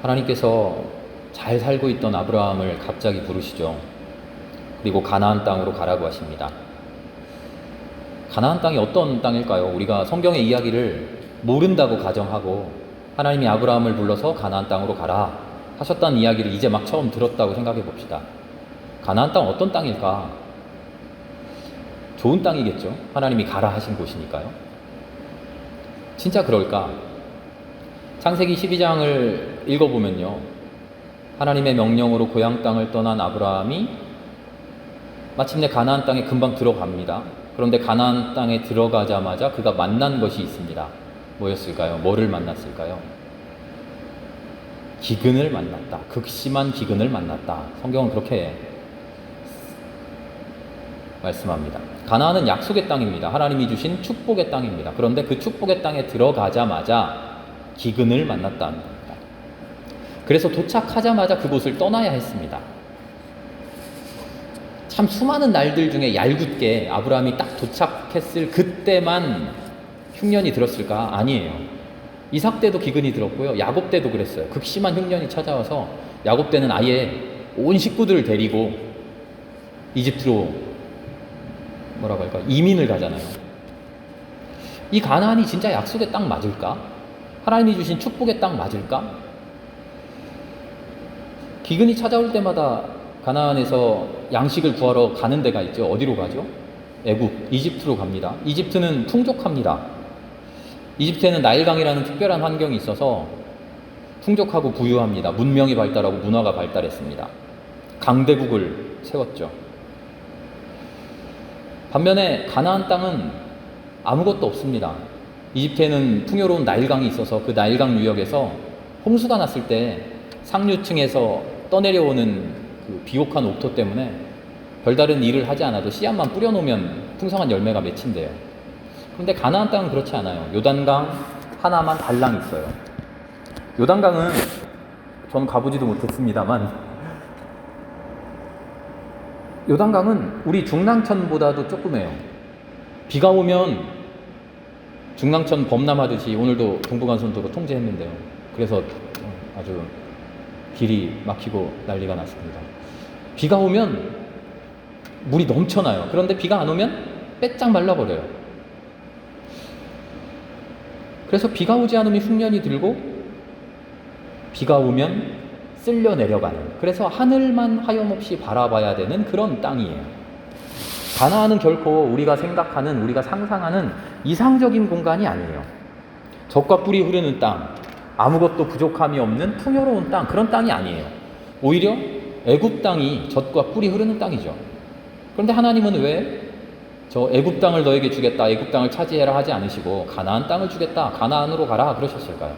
하나님께서 잘 살고 있던 아브라함을 갑자기 부르시죠. 그리고 가나안 땅으로 가라고 하십니다. 가나안 땅이 어떤 땅일까요? 우리가 성경의 이야기를 모른다고 가정하고 하나님이 아브라함을 불러서 가나안 땅으로 가라 하셨다는 이야기를 이제 막 처음 들었다고 생각해 봅시다. 가나안 땅 어떤 땅일까? 좋은 땅이겠죠. 하나님이 가라 하신 곳이니까요. 진짜 그럴까? 창세기 12장을 읽어보면요, 하나님의 명령으로 고향 땅을 떠난 아브라함이 마침내 가나안 땅에 금방 들어갑니다. 그런데 가나안 땅에 들어가자마자 그가 만난 것이 있습니다. 뭐였을까요? 뭐를 만났을까요? 기근을 만났다. 극심한 기근을 만났다. 성경은 그렇게 말씀합니다. 가나안은 약속의 땅입니다. 하나님이 주신 축복의 땅입니다. 그런데 그 축복의 땅에 들어가자마자 기근을 만났다는 겁니다. 그래서 도착하자마자 그곳을 떠나야 했습니다. 참 수많은 날들 중에 얄궂게 아브라함이 딱 도착했을 그때만 흉년이 들었을까? 아니에요. 이삭 때도 기근이 들었고요. 야곱 때도 그랬어요. 극심한 흉년이 찾아와서 야곱 때는 아예 온 식구들을 데리고 이집트로 뭐라고 할까? 이민을 가잖아요. 이 가나안이 진짜 약속의 땅 맞을까? 하나님이 주신 축복의 땅 맞을까? 기근이 찾아올 때마다 가나안에서 양식을 구하러 가는 데가 있죠. 어디로 가죠? 애굽, 이집트로 갑니다. 이집트는 풍족합니다. 이집트에는 나일강이라는 특별한 환경이 있어서 풍족하고 부유합니다. 문명이 발달하고 문화가 발달했습니다. 강대국을 세웠죠. 반면에 가나안 땅은 아무것도 없습니다. 이집트에는 풍요로운 나일강이 있어서 그 나일강 유역에서 홍수가 났을 때 상류층에서 떠내려오는 그 비옥한 옥토 때문에 별다른 일을 하지 않아도 씨앗만 뿌려놓으면 풍성한 열매가 맺힌대요. 그런데 가나안 땅은 그렇지 않아요. 요단강 하나만 달랑 있어요. 요단강은 전 가보지도 못했습니다만 요단강은 우리 중랑천보다도 조그매요. 비가 오면 중랑천 범람하듯이 오늘도 동부간선도로 통제했는데요. 그래서 아주 길이 막히고 난리가 났습니다. 비가 오면 물이 넘쳐나요. 그런데 비가 안 오면 빼짝 말라버려요. 그래서 비가 오지 않으면 흉년이 들고 비가 오면 쓸려 내려가는, 그래서 하늘만 하염없이 바라봐야 되는 그런 땅이에요. 가나안은 결코 우리가 생각하는, 우리가 상상하는 이상적인 공간이 아니에요. 젖과 꿀이 흐르는 땅, 아무것도 부족함이 없는 풍요로운 땅, 그런 땅이 아니에요. 오히려 애굽 땅이 젖과 꿀이 흐르는 땅이죠. 그런데 하나님은 왜 저 애굽 땅을 너에게 주겠다, 애굽 땅을 차지해라 하지 않으시고 가나안 땅을 주겠다, 가나안으로 가라 그러셨을까요?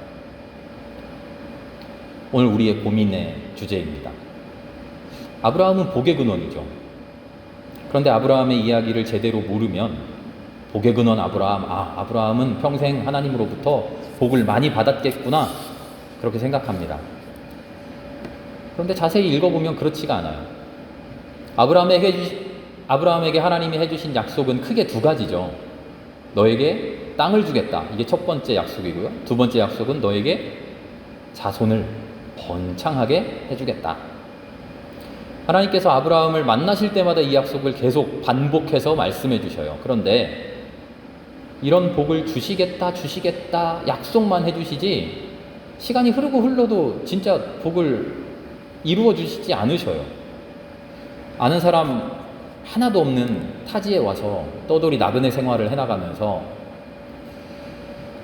오늘 우리의 고민의 주제입니다. 아브라함은 복의 근원이죠. 그런데 아브라함의 이야기를 제대로 모르면 복의 근원 아브라함, 아브라함은 평생 하나님으로부터 복을 많이 받았겠구나 그렇게 생각합니다. 그런데 자세히 읽어보면 그렇지가 않아요. 아브라함에게 하나님이 해주신 약속은 크게 두 가지죠. 너에게 땅을 주겠다, 이게 첫 번째 약속이고요. 두 번째 약속은 너에게 자손을 번창하게 해주겠다. 하나님께서 아브라함을 만나실 때마다 이 약속을 계속 반복해서 말씀해 주셔요. 그런데 이런 복을 주시겠다 약속만 해주시지 시간이 흐르고 흘러도 진짜 복을 이루어 주시지 않으셔요. 아는 사람 하나도 없는 타지에 와서 떠돌이 나그네 생활을 해나가면서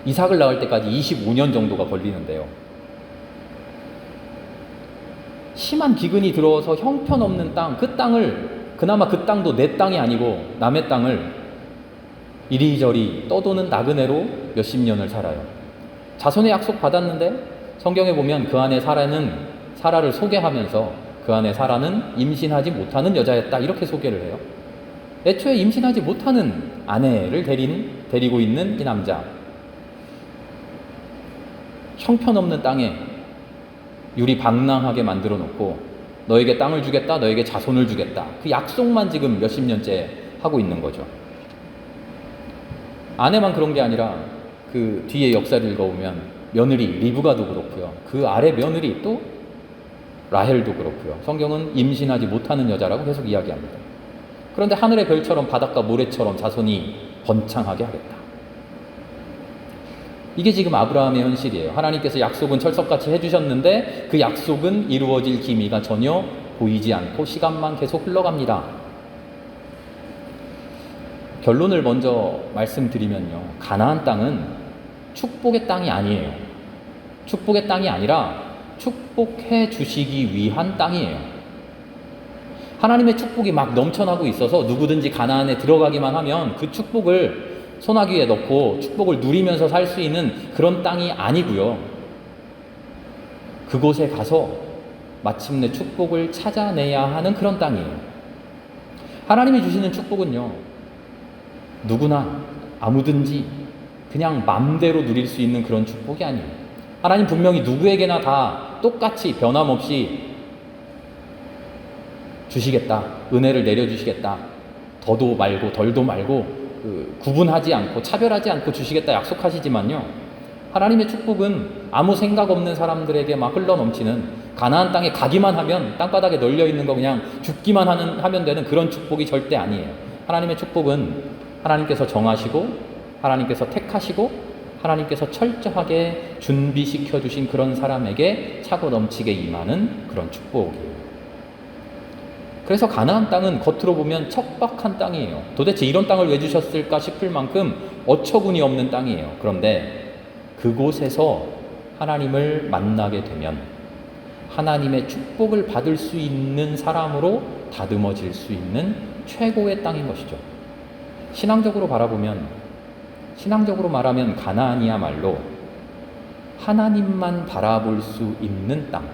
이삭을 낳을 때까지 25년 정도가 걸리는데요. 심한 기근이 들어와서 형편없는 땅, 그 땅을, 그나마 그 땅도 내 땅이 아니고 남의 땅을 이리저리 떠도는 나그네로 몇십 년을 살아요. 자손의 약속 받았는데 성경에 보면 그 안에 사라를 소개하면서 그 안에 사라는 임신하지 못하는 여자였다 이렇게 소개를 해요. 애초에 임신하지 못하는 아내를 데리고 있는 이 남자, 형편없는 땅에 유리방랑하게 만들어 놓고 너에게 땅을 주겠다, 너에게 자손을 주겠다, 그 약속만 지금 몇십 년째 하고 있는 거죠. 아내만 그런 게 아니라 그 뒤에 역사를 읽어보면 며느리 리브가도 그렇고요. 그 아래 며느리 또 라헬도 그렇고요. 성경은 임신하지 못하는 여자라고 계속 이야기합니다. 그런데 하늘의 별처럼 바닷가 모래처럼 자손이 번창하게 하겠다. 이게 지금 아브라함의 현실이에요. 하나님께서 약속은 철석같이 해주셨는데 그 약속은 이루어질 기미가 전혀 보이지 않고 시간만 계속 흘러갑니다. 결론을 먼저 말씀드리면요. 가나안 땅은 축복의 땅이 아니에요. 축복의 땅이 아니라 축복해 주시기 위한 땅이에요. 하나님의 축복이 막 넘쳐나고 있어서 누구든지 가나안에 들어가기만 하면 그 축복을 소나기에 넣고 축복을 누리면서 살 수 있는 그런 땅이 아니고요. 그곳에 가서 마침내 축복을 찾아내야 하는 그런 땅이에요. 하나님이 주시는 축복은요, 누구나 아무든지 그냥 맘대로 누릴 수 있는 그런 축복이 아니에요. 하나님 분명히 누구에게나 다 똑같이 변함없이 주시겠다, 은혜를 내려주시겠다, 더도 말고 덜도 말고 구분하지 않고 차별하지 않고 주시겠다 약속하시지만요, 하나님의 축복은 아무 생각 없는 사람들에게 막 흘러넘치는, 가나안 땅에 가기만 하면 땅바닥에 널려있는 거 그냥 죽기만 하면 되는 그런 축복이 절대 아니에요. 하나님의 축복은 하나님께서 정하시고 하나님께서 택하시고 하나님께서 철저하게 준비시켜 주신 그런 사람에게 차고 넘치게 임하는 그런 축복이에요. 그래서 가나안 땅은 겉으로 보면 척박한 땅이에요. 도대체 이런 땅을 왜 주셨을까 싶을 만큼 어처구니 없는 땅이에요. 그런데 그곳에서 하나님을 만나게 되면 하나님의 축복을 받을 수 있는 사람으로 다듬어질 수 있는 최고의 땅인 것이죠. 신앙적으로 말하면 가나안이야말로 하나님만 바라볼 수 있는 땅.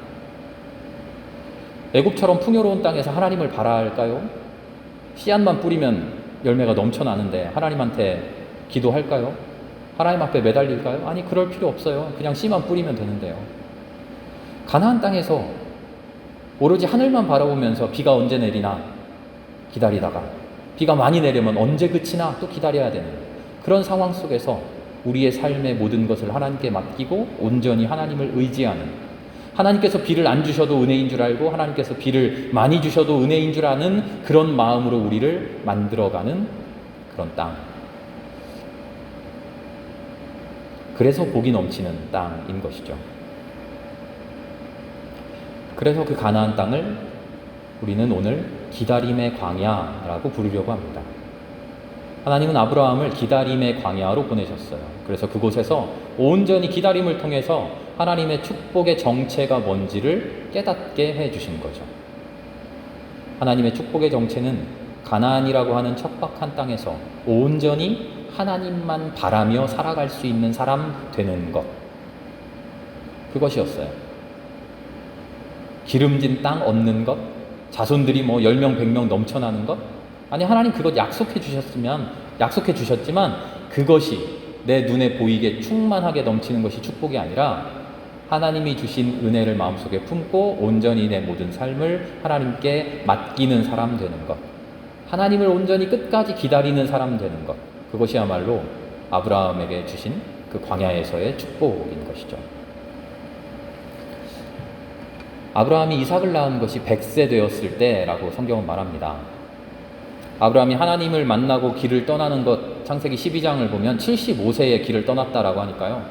애굽처럼 풍요로운 땅에서 하나님을 바라할까요? 씨앗만 뿌리면 열매가 넘쳐나는데 하나님한테 기도할까요? 하나님 앞에 매달릴까요? 아니, 그럴 필요 없어요. 그냥 씨만 뿌리면 되는데요. 가나안 땅에서 오로지 하늘만 바라보면서 비가 언제 내리나 기다리다가 비가 많이 내리면 언제 그치나 또 기다려야 되는 그런 상황 속에서 우리의 삶의 모든 것을 하나님께 맡기고 온전히 하나님을 의지하는, 하나님께서 비를 안 주셔도 은혜인 줄 알고 하나님께서 비를 많이 주셔도 은혜인 줄 아는 그런 마음으로 우리를 만들어가는 그런 땅. 그래서 복이 넘치는 땅인 것이죠. 그래서 그 가나안 땅을 우리는 오늘 기다림의 광야라고 부르려고 합니다. 하나님은 아브라함을 기다림의 광야로 보내셨어요. 그래서 그곳에서 온전히 기다림을 통해서 하나님의 축복의 정체가 뭔지를 깨닫게 해주신 거죠. 하나님의 축복의 정체는 가나안이라고 하는 척박한 땅에서 온전히 하나님만 바라며 살아갈 수 있는 사람 되는 것, 그것이었어요. 기름진 땅 얻는 것, 자손들이 10명, 100명 넘쳐나는 것, 아니, 하나님 그것 약속해 주셨지만 그것이 내 눈에 보이게 충만하게 넘치는 것이 축복이 아니라 하나님이 주신 은혜를 마음속에 품고 온전히 내 모든 삶을 하나님께 맡기는 사람 되는 것, 하나님을 온전히 끝까지 기다리는 사람 되는 것, 그것이야말로 아브라함에게 주신 그 광야에서의 축복인 것이죠. 아브라함이 이삭을 낳은 것이 100세 되었을 때라고 성경은 말합니다. 아브라함이 하나님을 만나고 길을 떠나는 것, 창세기 12장을 보면 75세에 길을 떠났다라고 하니까요,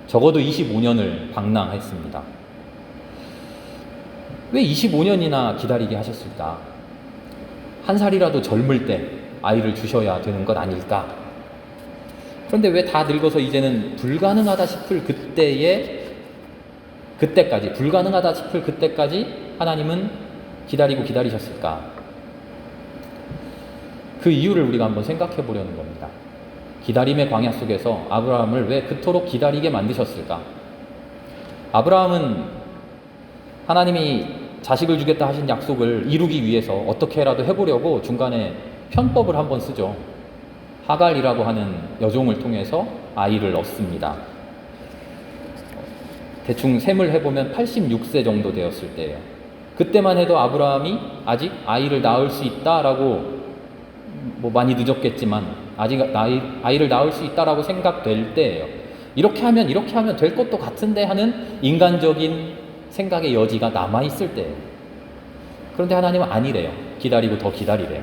적어도 25년을 방랑했습니다. 왜 25년이나 기다리게 하셨을까? 한 살이라도 젊을 때 아이를 주셔야 되는 것 아닐까? 그런데 왜 다 늙어서 이제는 불가능하다 싶을 그때까지 하나님은 기다리셨을까? 그 이유를 우리가 한번 생각해 보려는 겁니다. 기다림의 광야 속에서 아브라함을 왜 그토록 기다리게 만드셨을까? 아브라함은 하나님이 자식을 주겠다 하신 약속을 이루기 위해서 어떻게라도 해보려고 중간에 편법을 한번 쓰죠. 하갈이라고 하는 여종을 통해서 아이를 얻습니다. 대충 셈을 해보면 86세 정도 되었을 때예요. 그때만 해도 아브라함이 아직 아이를 낳을 수 있다라고, 많이 늦었겠지만 아직 아이를 낳을 수 있다라고 생각될 때예요. 이렇게 하면 될 것도 같은데 하는 인간적인 생각의 여지가 남아있을 때예요. 그런데 하나님은 아니래요. 기다리고 더 기다리래요.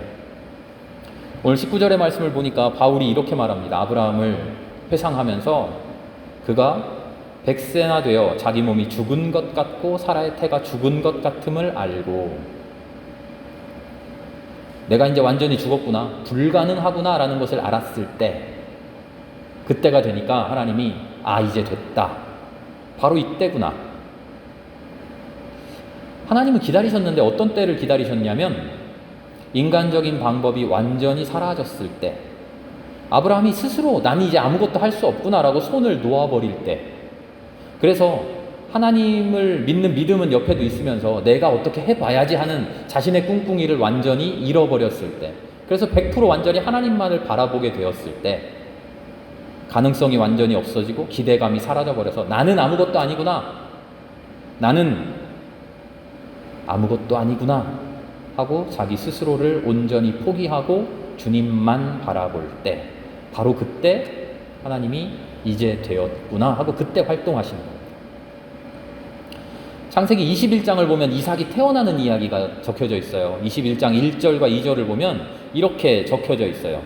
오늘 19절의 말씀을 보니까 바울이 이렇게 말합니다. 아브라함을 회상하면서 그가 100세나 되어 자기 몸이 죽은 것 같고 사라의 태가 죽은 것 같음을 알고, 내가 이제 완전히 죽었구나, 불가능하구나 라는 것을 알았을 때, 그때가 되니까 하나님이 이제 됐다, 바로 이때구나. 하나님은 기다리셨는데 어떤 때를 기다리셨냐면 인간적인 방법이 완전히 사라졌을 때, 아브라함이 스스로 난 이제 아무것도 할 수 없구나 라고 손을 놓아버릴 때, 그래서 하나님을 믿는 믿음은 옆에도 있으면서 내가 어떻게 해봐야지 하는 자신의 꿍꿍이를 완전히 잃어버렸을 때, 그래서 100% 완전히 하나님만을 바라보게 되었을 때 가능성이 완전히 없어지고 기대감이 사라져버려서 나는 아무것도 아니구나, 나는 아무것도 아니구나 하고 자기 스스로를 온전히 포기하고 주님만 바라볼 때, 바로 그때 하나님이 이제 되었구나 하고 그때 활동하시는 겁니다. 창세기 21장을 보면 이삭이 태어나는 이야기가 적혀져 있어요. 21장 1절과 2절을 보면 이렇게 적혀져 있어요.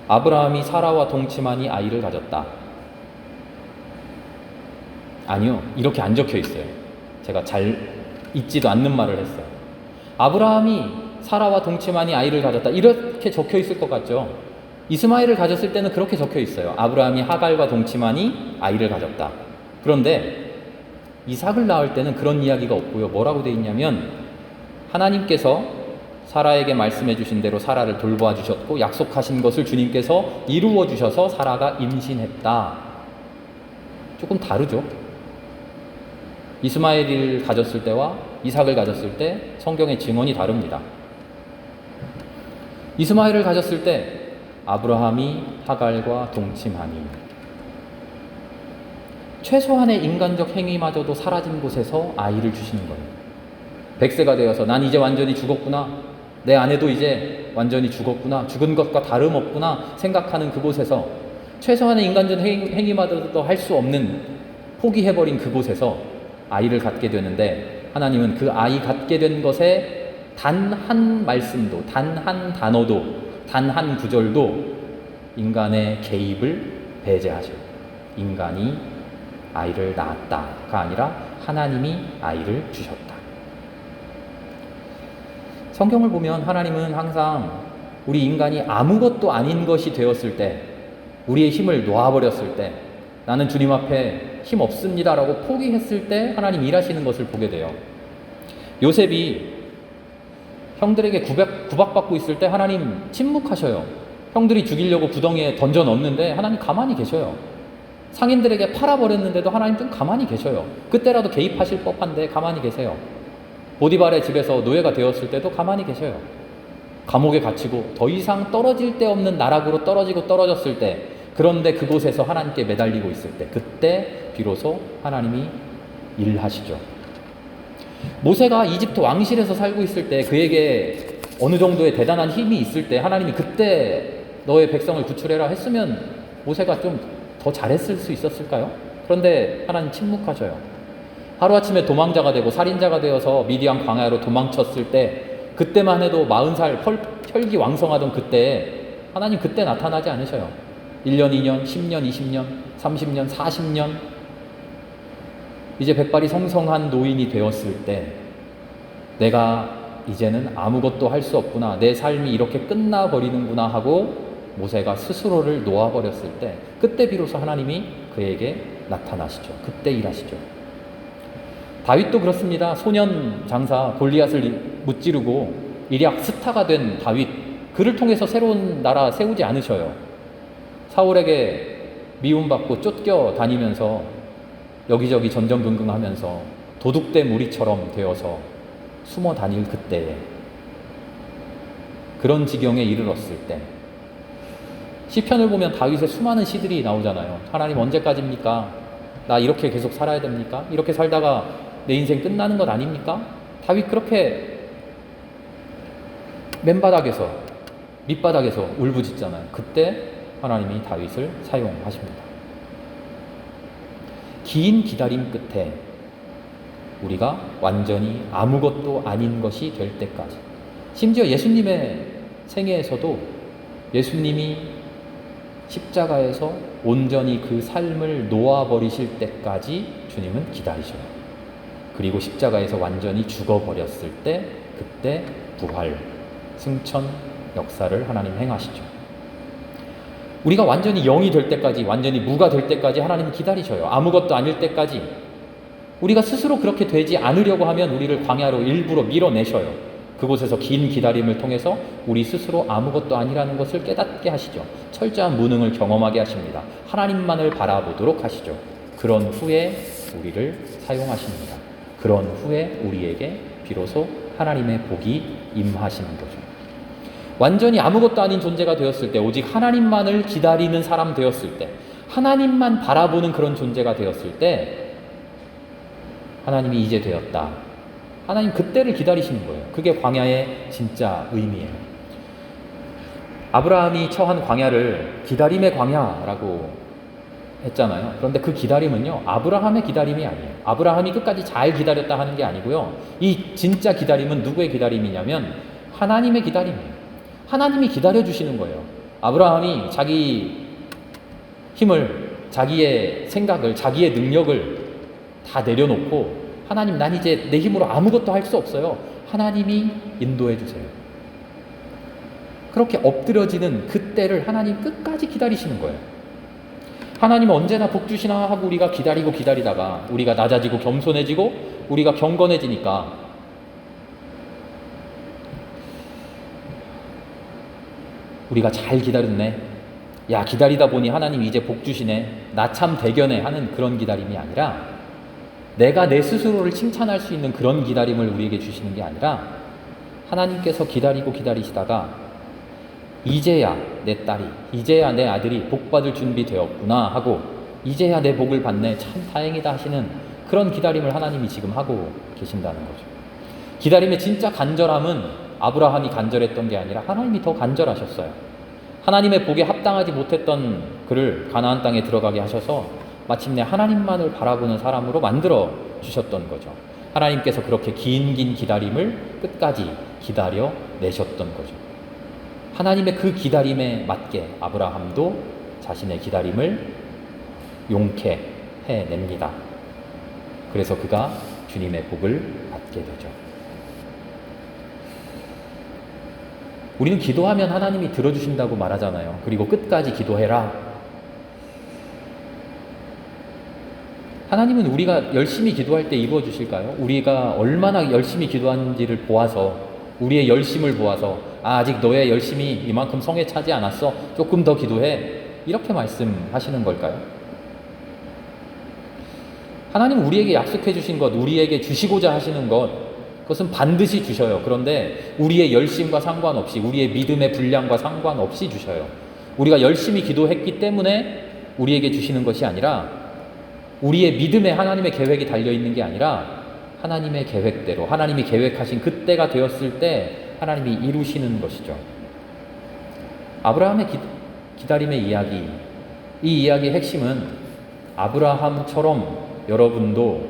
아브라함이 사라와 동침하니 아이를 가졌다. 아니요, 이렇게 안 적혀 있어요. 제가 잘 읽지도 않는 말을 했어요. 아브라함이 사라와 동침하니 아이를 가졌다, 이렇게 적혀 있을 것 같죠. 이스마엘을 가졌을 때는 그렇게 적혀 있어요. 아브라함이 하갈과 동침하니 아이를 가졌다. 그런데 이삭을 낳을 때는 그런 이야기가 없고요. 뭐라고 돼 있냐면 하나님께서 사라에게 말씀해 주신 대로 사라를 돌보아 주셨고 약속하신 것을 주님께서 이루어 주셔서 사라가 임신했다. 조금 다르죠. 이스마엘을 가졌을 때와 이삭을 가졌을 때 성경의 증언이 다릅니다. 이스마엘을 가졌을 때 아브라함이 하갈과 동침하니, 최소한의 인간적 행위마저도 사라진 곳에서 아이를 주시는 거예요. 100세가 되어서 난 이제 완전히 죽었구나, 내 아내도 이제 완전히 죽었구나, 죽은 것과 다름없구나 생각하는 그곳에서, 최소한의 인간적 행위마저도 할 수 없는, 포기해버린 그곳에서 아이를 갖게 되는데, 하나님은 그 아이 갖게 된 것에 단 한 말씀도, 단 한 단어도, 단 한 구절도 인간의 개입을 배제하셔요. 인간이 아이를 낳았다가 아니라 하나님이 아이를 주셨다. 성경을 보면 하나님은 항상 우리 인간이 아무것도 아닌 것이 되었을 때, 우리의 힘을 놓아버렸을 때, 나는 주님 앞에 힘 없습니다 라고 포기했을 때 하나님 일하시는 것을 보게 돼요. 요셉이 형들에게 구박받고 있을 때 하나님 침묵하셔요. 형들이 죽이려고 구덩이에 던져 넣었는데 하나님 가만히 계셔요. 상인들에게 팔아버렸는데도 하나님 좀 가만히 계셔요. 그때라도 개입하실 법한데 가만히 계세요. 보디발의 집에서 노예가 되었을 때도 가만히 계셔요. 감옥에 갇히고 더 이상 떨어질 데 없는 나락으로 떨어졌을 때, 그런데 그곳에서 하나님께 매달리고 있을 때, 그때 비로소 하나님이 일하시죠. 모세가 이집트 왕실에서 살고 있을 때, 그에게 어느 정도의 대단한 힘이 있을 때 하나님이 그때 너의 백성을 구출해라 했으면 모세가 좀 더 잘했을 수 있었을까요? 그런데 하나님 침묵하셔요. 하루아침에 도망자가 되고 살인자가 되어서 미디안 광야로 도망쳤을 때, 그때만 해도 40살 혈기왕성하던 그때 하나님 그때 나타나지 않으셔요. 1년, 2년, 10년, 20년, 30년, 40년, 이제 백발이 성성한 노인이 되었을 때, 내가 이제는 아무것도 할 수 없구나, 내 삶이 이렇게 끝나버리는구나 하고 모세가 스스로를 놓아버렸을 때, 그때 비로소 하나님이 그에게 나타나시죠. 그때 일하시죠. 다윗도 그렇습니다. 소년 장사 골리앗을 무찌르고 일약 스타가 된 다윗, 그를 통해서 새로운 나라 세우지 않으셔요. 사울에게 미움받고 쫓겨 다니면서 여기저기 전전긍긍하면서 도둑된 무리처럼 되어서 숨어 다닐 그때에, 그런 지경에 이르렀을 때, 시편을 보면 다윗의 수많은 시들이 나오잖아요. 하나님 언제까지입니까? 나 이렇게 계속 살아야 됩니까? 이렇게 살다가 내 인생 끝나는 것 아닙니까? 다윗 그렇게 밑바닥에서 울부짖잖아요. 그때 하나님이 다윗을 사용하십니다. 긴 기다림 끝에 우리가 완전히 아무것도 아닌 것이 될 때까지, 심지어 예수님의 생애에서도 예수님이 십자가에서 온전히 그 삶을 놓아버리실 때까지 주님은 기다리셔요. 그리고 십자가에서 완전히 죽어버렸을 때 그때 부활, 승천 역사를 하나님 행하시죠. 우리가 완전히 영이 될 때까지, 완전히 무가 될 때까지 하나님 기다리셔요. 아무것도 아닐 때까지. 우리가 스스로 그렇게 되지 않으려고 하면 우리를 광야로 일부러 밀어내셔요. 그곳에서 긴 기다림을 통해서 우리 스스로 아무것도 아니라는 것을 깨닫게 하시죠. 철저한 무능을 경험하게 하십니다. 하나님만을 바라보도록 하시죠. 그런 후에 우리를 사용하십니다. 그런 후에 우리에게 비로소 하나님의 복이 임하시는 거죠. 완전히 아무것도 아닌 존재가 되었을 때, 오직 하나님만을 기다리는 사람 되었을 때, 하나님만 바라보는 그런 존재가 되었을 때 하나님이 이제 되었다. 하나님 그때를 기다리시는 거예요. 그게 광야의 진짜 의미예요. 아브라함이 처한 광야를 기다림의 광야라고 했잖아요. 그런데 그 기다림은요, 아브라함의 기다림이 아니에요. 아브라함이 끝까지 잘 기다렸다 하는 게 아니고요. 이 진짜 기다림은 누구의 기다림이냐면 하나님의 기다림이에요. 하나님이 기다려주시는 거예요. 아브라함이 자기 힘을, 자기의 생각을, 자기의 능력을 다 내려놓고 하나님, 난 이제 내 힘으로 아무것도 할 수 없어요. 하나님이 인도해 주세요. 그렇게 엎드려지는 그때를 하나님 끝까지 기다리시는 거예요. 하나님은 언제나 복 주시나 하고 우리가 기다리고 기다리다가 우리가 낮아지고 겸손해지고 우리가 경건해지니까 우리가 잘 기다렸네. 야, 기다리다 보니 하나님 이제 복 주시네. 나 참 대견해 하는 그런 기다림이 아니라, 내가 내 스스로를 칭찬할 수 있는 그런 기다림을 우리에게 주시는 게 아니라, 하나님께서 기다리고 기다리시다가 이제야 내 딸이, 이제야 내 아들이 복받을 준비 되었구나 하고 이제야 내 복을 받네, 참 다행이다 하시는 그런 기다림을 하나님이 지금 하고 계신다는 거죠. 기다림의 진짜 간절함은 아브라함이 간절했던 게 아니라 하나님이 더 간절하셨어요. 하나님의 복에 합당하지 못했던 그를 가나안 땅에 들어가게 하셔서 마침내 하나님만을 바라보는 사람으로 만들어 주셨던 거죠. 하나님께서 그렇게 긴 기다림을 끝까지 기다려 내셨던 거죠. 하나님의 그 기다림에 맞게 아브라함도 자신의 기다림을 용케 해냅니다. 그래서 그가 주님의 복을 받게 되죠. 우리는 기도하면 하나님이 들어주신다고 말하잖아요. 그리고 끝까지 기도해라. 하나님은 우리가 열심히 기도할 때 이루어 주실까요? 우리가 얼마나 열심히 기도하는지를 보아서, 우리의 열심을 보아서, 아직 너의 열심이 이만큼 성에 차지 않았어, 조금 더 기도해, 이렇게 말씀하시는 걸까요? 하나님은 우리에게 약속해 주신 것, 우리에게 주시고자 하시는 것, 그것은 반드시 주셔요. 그런데 우리의 열심과 상관없이, 우리의 믿음의 분량과 상관없이 주셔요. 우리가 열심히 기도했기 때문에 우리에게 주시는 것이 아니라, 우리의 믿음에 하나님의 계획이 달려있는 게 아니라 하나님의 계획대로, 하나님이 계획하신 그때가 되었을 때 하나님이 이루시는 것이죠. 아브라함의 기다림의 이야기, 이 이야기의 핵심은 아브라함처럼 여러분도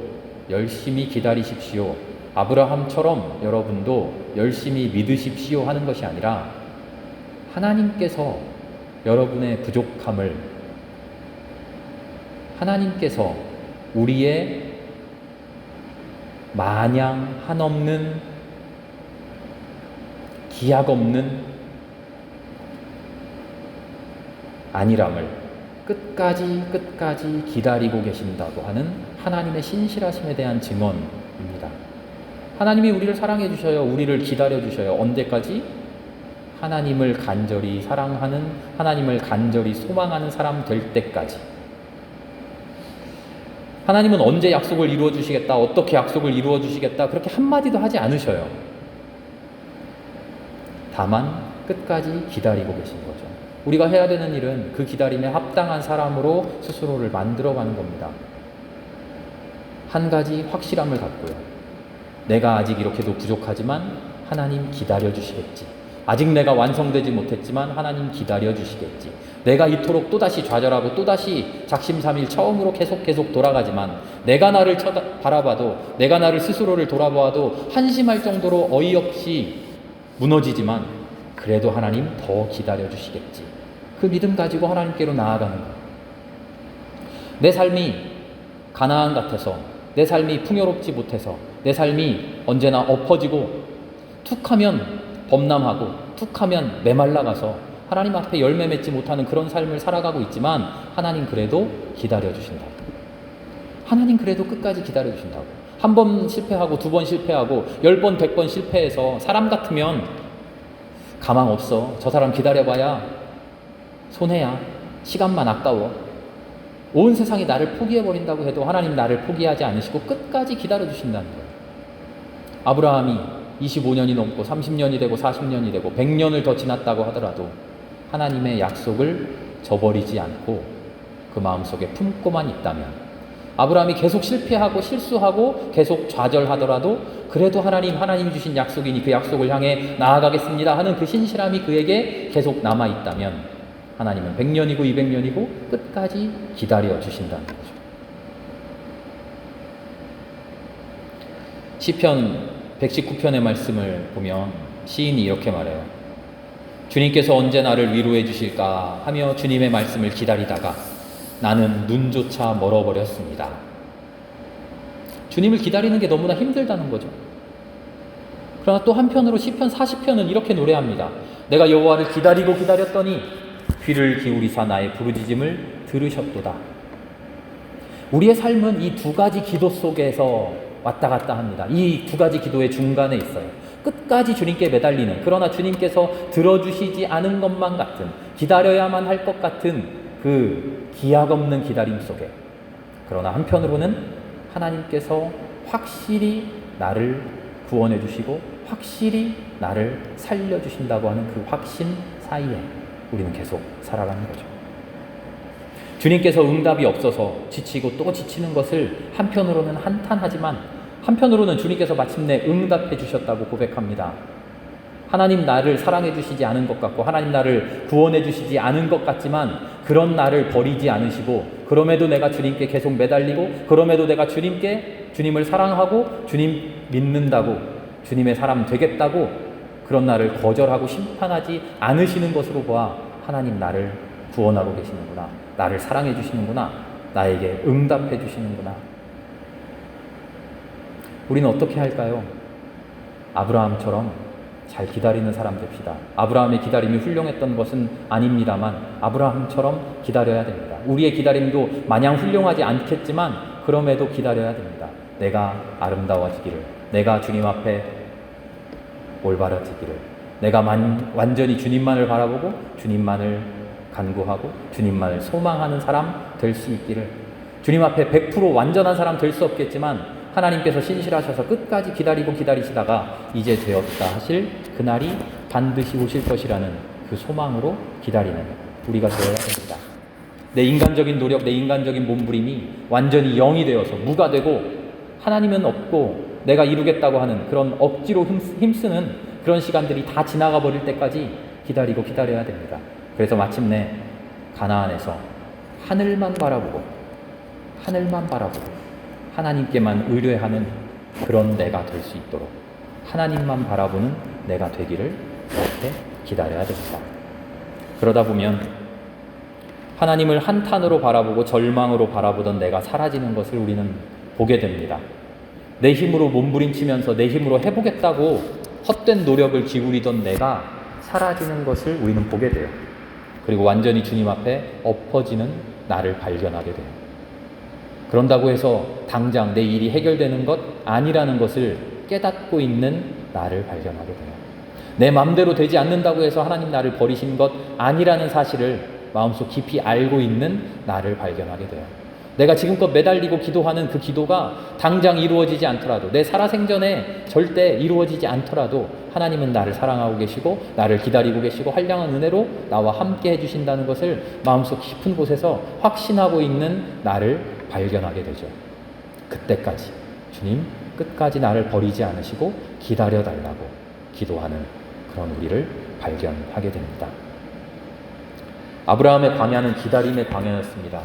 열심히 기다리십시오, 아브라함처럼 여러분도 열심히 믿으십시오 하는 것이 아니라, 하나님께서 여러분의 부족함을, 하나님께서 우리의 마냥 한없는 기약 없는 안일함을 끝까지 기다리고 계신다고 하는 하나님의 신실하심에 대한 증언입니다. 하나님이 우리를 사랑해 주셔요. 우리를 기다려 주셔요. 언제까지? 하나님을 간절히 사랑하는, 하나님을 간절히 소망하는 사람 될 때까지. 하나님은 언제 약속을 이루어 주시겠다, 어떻게 약속을 이루어 주시겠다, 그렇게 한마디도 하지 않으셔요. 다만 끝까지 기다리고 계신 거죠. 우리가 해야 되는 일은 그 기다림에 합당한 사람으로 스스로를 만들어가는 겁니다. 한 가지 확실함을 갖고요. 내가 아직 이렇게도 부족하지만 하나님 기다려 주시겠지. 아직 내가 완성되지 못했지만 하나님 기다려 주시겠지. 내가 이토록 또다시 좌절하고 또다시 작심삼일 처음으로 계속 돌아가지만 내가 나를 바라봐도, 내가 나를 스스로를 돌아보아도 한심할 정도로 어이없이 무너지지만 그래도 하나님 더 기다려 주시겠지. 그 믿음 가지고 하나님께로 나아가는 거예요. 내 삶이 가나안 같아서, 내 삶이 풍요롭지 못해서, 내 삶이 언제나 엎어지고 툭하면 범람하고 툭하면 메말라가서 하나님 앞에 열매 맺지 못하는 그런 삶을 살아가고 있지만 하나님 그래도 기다려주신다. 하나님 그래도 끝까지 기다려주신다고. 한 번 실패하고 두 번 실패하고 10번 100번 실패해서 사람 같으면 가망 없어. 저 사람 기다려봐야 손해야. 시간만 아까워. 온 세상이 나를 포기해버린다고 해도 하나님 나를 포기하지 않으시고 끝까지 기다려주신다는 거예요. 아브라함이 25년이 넘고 30년이 되고 40년이 되고 100년을 더 지났다고 하더라도 하나님의 약속을 저버리지 않고 그 마음속에 품고만 있다면, 아브라함이 계속 실패하고 실수하고 계속 좌절하더라도 그래도 하나님이 주신 약속이니 그 약속을 향해 나아가겠습니다 하는 그 신실함이 그에게 계속 남아있다면 하나님은 100년이고 200년이고 끝까지 기다려 주신다는 거죠. 시편 119편의 말씀을 보면 시인이 이렇게 말해요. 주님께서 언제 나를 위로해 주실까 하며 주님의 말씀을 기다리다가 나는 눈조차 멀어버렸습니다. 주님을 기다리는 게 너무나 힘들다는 거죠. 그러나 또 한편으로 시편 40편은 이렇게 노래합니다. 내가 여호와를 기다리고 기다렸더니 귀를 기울이사 나의 부르짖음을 들으셨도다. 우리의 삶은 이 두 가지 기도 속에서 왔다 갔다 합니다. 이 두 가지 기도의 중간에 있어요. 끝까지 주님께 매달리는, 그러나 주님께서 들어주시지 않은 것만 같은, 기다려야만 할 것 같은 그 기약 없는 기다림 속에, 그러나 한편으로는 하나님께서 확실히 나를 구원해 주시고 확실히 나를 살려주신다고 하는 그 확신 사이에 우리는 계속 살아가는 거죠. 주님께서 응답이 없어서 지치고 또 지치는 것을 한편으로는 한탄하지만 한편으로는 주님께서 마침내 응답해 주셨다고 고백합니다. 하나님 나를 사랑해 주시지 않은 것 같고 하나님 나를 구원해 주시지 않은 것 같지만 그런 나를 버리지 않으시고, 그럼에도 내가 주님께 계속 매달리고, 그럼에도 내가 주님을 사랑하고 주님 믿는다고, 주님의 사람 되겠다고 그런 나를 거절하고 심판하지 않으시는 것으로 보아 하나님 나를 구원하고 계시는구나, 나를 사랑해 주시는구나, 나에게 응답해 주시는구나. 우리는 어떻게 할까요? 아브라함처럼 잘 기다리는 사람 됩시다. 아브라함의 기다림이 훌륭했던 것은 아닙니다만 아브라함처럼 기다려야 됩니다. 우리의 기다림도 마냥 훌륭하지 않겠지만 그럼에도 기다려야 됩니다. 내가 아름다워지기를, 내가 주님 앞에 올바라지기를, 내가 완전히 주님만을 바라보고 주님만을 간구하고 주님만을 소망하는 사람 될 수 있기를, 주님 앞에 100% 완전한 사람 될 수 없겠지만 하나님께서 신실하셔서 끝까지 기다리고 기다리시다가 이제 되었다 하실 그날이 반드시 오실 것이라는 그 소망으로 기다리는 우리가 되어야 됩니다. 내 인간적인 노력, 내 인간적인 몸부림이 완전히 0이 되어서 무가 되고 하나님은 없고 내가 이루겠다고 하는 그런 억지로 힘쓰는 그런 시간들이 다 지나가 버릴 때까지 기다리고 기다려야 됩니다. 그래서 마침내 가나안에서 하늘만 바라보고 하나님께만 의뢰하는 그런 내가 될 수 있도록 하나님만 바라보는 내가 되기를 이렇게 기다려야 됩니다. 그러다 보면 하나님을 한탄으로 바라보고 절망으로 바라보던 내가 사라지는 것을 우리는 보게 됩니다. 내 힘으로 몸부림치면서 내 힘으로 해보겠다고 헛된 노력을 기울이던 내가 사라지는 것을 우리는 보게 돼요. 그리고 완전히 주님 앞에 엎어지는 나를 발견하게 돼요. 그런다고 해서 당장 내 일이 해결되는 것 아니라는 것을 깨닫고 있는 나를 발견하게 돼요. 내 마음대로 되지 않는다고 해서 하나님 나를 버리신 것 아니라는 사실을 마음속 깊이 알고 있는 나를 발견하게 돼요. 내가 지금껏 매달리고 기도하는 그 기도가 당장 이루어지지 않더라도, 내 살아생전에 절대 이루어지지 않더라도 하나님은 나를 사랑하고 계시고 나를 기다리고 계시고 한량한 은혜로 나와 함께 해주신다는 것을 마음속 깊은 곳에서 확신하고 있는 나를 발견하게 되죠. 그때까지 주님 끝까지 나를 버리지 않으시고 기다려달라고 기도하는 그런 우리를 발견하게 됩니다. 아브라함의 광야는 기다림의 광야였습니다.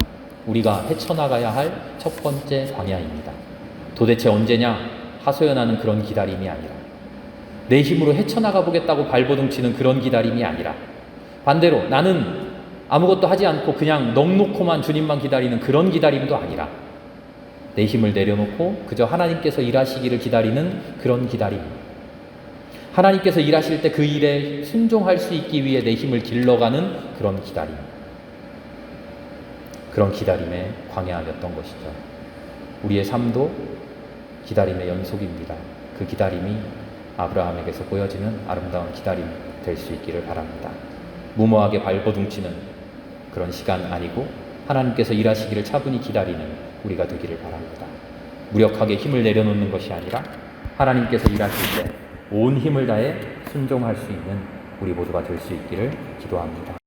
우리가 헤쳐나가야 할 첫 번째 광야입니다. 도대체 언제냐? 하소연하는 그런 기다림이 아니라, 내 힘으로 헤쳐나가 보겠다고 발버둥치는 그런 기다림이 아니라, 반대로 나는 아무것도 하지 않고 그냥 넋놓고만 주님만 기다리는 그런 기다림도 아니라, 내 힘을 내려놓고 그저 하나님께서 일하시기를 기다리는 그런 기다림, 하나님께서 일하실 때 그 일에 순종할 수 있기 위해 내 힘을 길러가는 그런 기다림, 그런 기다림의 광야였던 것이죠. 우리의 삶도 기다림의 연속입니다. 그 기다림이 아브라함에게서 보여지는 아름다운 기다림 될 수 있기를 바랍니다. 무모하게 발버둥치는 그런 시간 아니고 하나님께서 일하시기를 차분히 기다리는 우리가 되기를 바랍니다. 무력하게 힘을 내려놓는 것이 아니라 하나님께서 일하실 때 온 힘을 다해 순종할 수 있는 우리 모두가 될 수 있기를 기도합니다.